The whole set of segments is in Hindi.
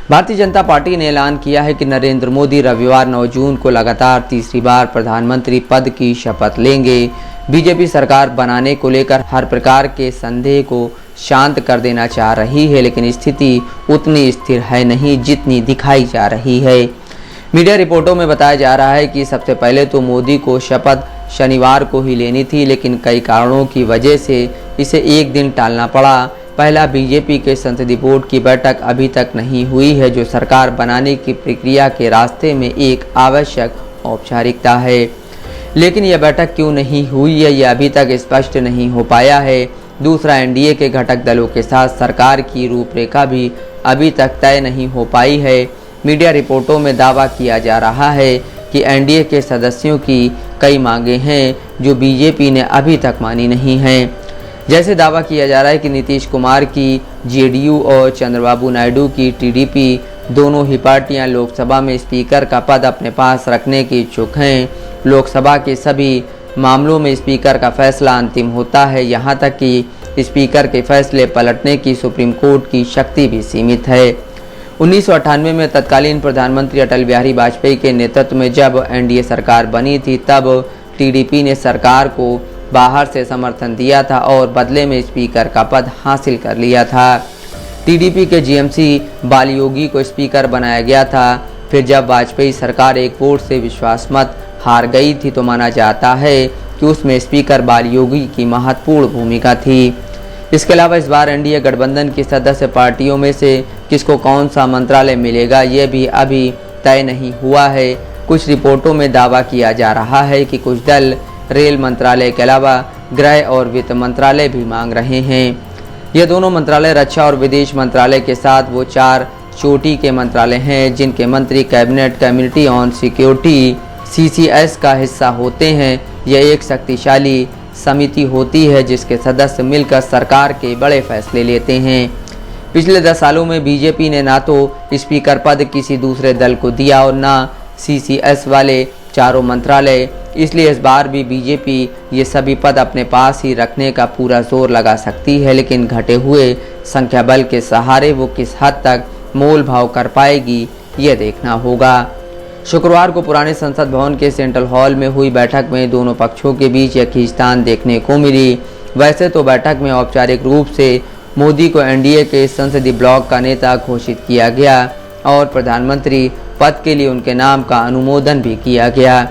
भारतीय जनता पार्टी ने ऐलान किया है कि नरेंद्र मोदी रविवार 9 जून को लगातार तीसरी बार प्रधानमंत्री पद की शपथ लेंगे। बीजेपी सरकार बनाने को लेकर हर प्रकार के संदेह को शांत कर देना चाह रही है, लेकिन स्थिति उतनी स्थिर है नहीं जितनी दिखाई जा रही है। मीडिया रिपोर्टों में बताया जा रहा है कि सबसे पहले तो मोदी को शपथ शनिवार को ही लेनी थी, लेकिन कई कारणों की वजह से इसे एक दिन टालना पड़ा। पहला, बीजेपी के संसदीय बोर्ड की बैठक अभी तक नहीं हुई है, जो सरकार बनाने की प्रक्रिया के रास्ते में एक आवश्यक औपचारिकता है। लेकिन यह बैठक क्यों नहीं हुई है, यह अभी तक स्पष्ट नहीं हो पाया है। दूसरा, एनडीए के घटक दलों के साथ सरकार की रूपरेखा भी अभी तक तय नहीं हो पाई है। मीडिया रिपोर्टों में दावा किया जा रहा है कि एनडीए के सदस्यों की कई मांगें हैं जो बीजेपी ने अभी तक मानी नहीं हैं। जैसे दावा किया जा रहा है कि नीतीश कुमार की जेडीयू और चंद्रबाबू नायडू की टीडीपी दोनों ही पार्टियां लोकसभा में स्पीकर का पद अपने पास रखने की इच्छुक हैं। लोकसभा के सभी मामलों में स्पीकर का फैसला अंतिम होता है, यहाँ तक कि स्पीकर के फैसले पलटने की सुप्रीम कोर्ट की शक्ति भी सीमित है। 1998 में तत्कालीन प्रधानमंत्री अटल बिहारी वाजपेयी के नेतृत्व में जब एनडीए सरकार बनी थी, तब टीडीपी ने सरकार को बाहर से समर्थन दिया था और बदले में स्पीकर का पद हासिल कर लिया था। टीडीपी के जीएमसी बालयोगी को स्पीकर बनाया गया था। फिर जब वाजपेयी सरकार एक वोट से विश्वास मत हार गई थी, तो माना जाता है कि उसमें स्पीकर बालयोगी की महत्वपूर्ण भूमिका थी। इसके अलावा इस बार एनडीए गठबंधन की सदस्य पार्टियों में से किसको कौन सा मंत्रालय मिलेगा, ये भी अभी तय नहीं हुआ है। कुछ रिपोर्टों में दावा किया जा रहा है कि कुछ दल रेल मंत्रालय के अलावा गृह और वित्त मंत्रालय भी मांग रहे हैं। ये दोनों मंत्रालय रक्षा और विदेश मंत्रालय के साथ वो 4 चोटी के मंत्रालय हैं जिनके मंत्री cabinet committee on security CCS का हिस्सा होते हैं। यह एक शक्तिशाली समिति होती है जिसके सदस्य मिलकर सरकार के बड़े फैसले लेते हैं। पिछले 10 सालों में बीजेपी ने ना तो स्पीकर पद किसी दूसरे दल को दिया और ना CCS वाले चारों मंत्रालय, इसलिए इस बार भी बीजेपी ये सभी पद अपने पास ही रखने का पूरा जोर लगा सकती है, लेकिन घटे हुए संख्या बल के सहारे वो किस हद तक मोल भाव कर पाएगी, ये देखना होगा। शुक्रवार को पुराने संसद भवन के सेंट्रल हॉल में हुई बैठक में दोनों पक्षों के बीच यह खींचतान देखने को मिली। वैसे तो बैठक में औपचारिक रूप से मोदी को एनडीए के संसदीय ब्लॉक का नेता घोषित किया गया और प्रधानमंत्री पद के लिए उनके नाम का अनुमोदन भी किया गया,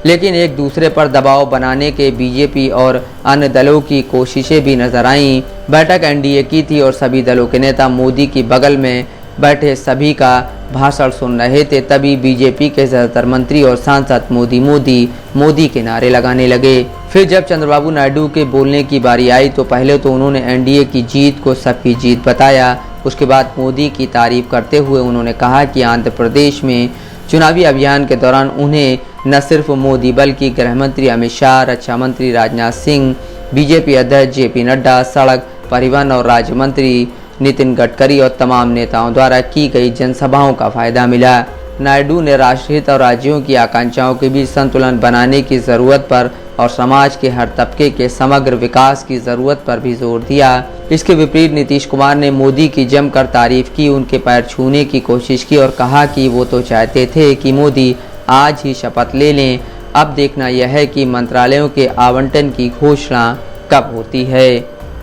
लेकिन एक दूसरे पर दबाव बनाने के बीजेपी और अन्य दलों की कोशिशें भी नजर आईं। बैठक एनडीए की थी और सभी दलों के नेता मोदी की बगल में बैठे सभी का भाषण सुन रहे थे। तभी बीजेपी के ज़्यादातर मंत्री और सांसद मोदी मोदी मोदी के नारे लगाने लगे। फिर जब चंद्रबाबू नायडू के बोलने की बारी आई तो पहले तो उन्होंने एनडीए की जीत को सबकी जीत बताया। उसके बाद मोदी की तारीफ करते हुए उन्होंने कहा कि आंध्र प्रदेश में चुनावी अभियान के दौरान उन्हें न सिर्फ मोदी बल्कि गृह मंत्री अमित शाह, रक्षा मंत्री राजनाथ सिंह, बीजेपी अध्यक्ष जेपी नड्डा, सड़क परिवहन और राज्य मंत्री नितिन गडकरी और तमाम नेताओं द्वारा की गई जनसभाओं का फायदा मिला। नायडू ने राष्ट्रहित और राज्यों की आकांक्षाओं के बीच संतुलन बनाने की ज़रूरत पर और समाज के हर तबके के समग्र विकास की ज़रूरत पर भी जोर दिया। इसके विपरीत नीतीश कुमार ने मोदी की जमकर तारीफ की, उनके पैर छूने की कोशिश की और कहा कि वो तो चाहते थे कि मोदी आज ही शपथ ले लें। अब देखना यह है कि मंत्रालयों के आवंटन की घोषणा कब होती है।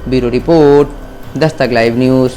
Bureau report, Dastak live news.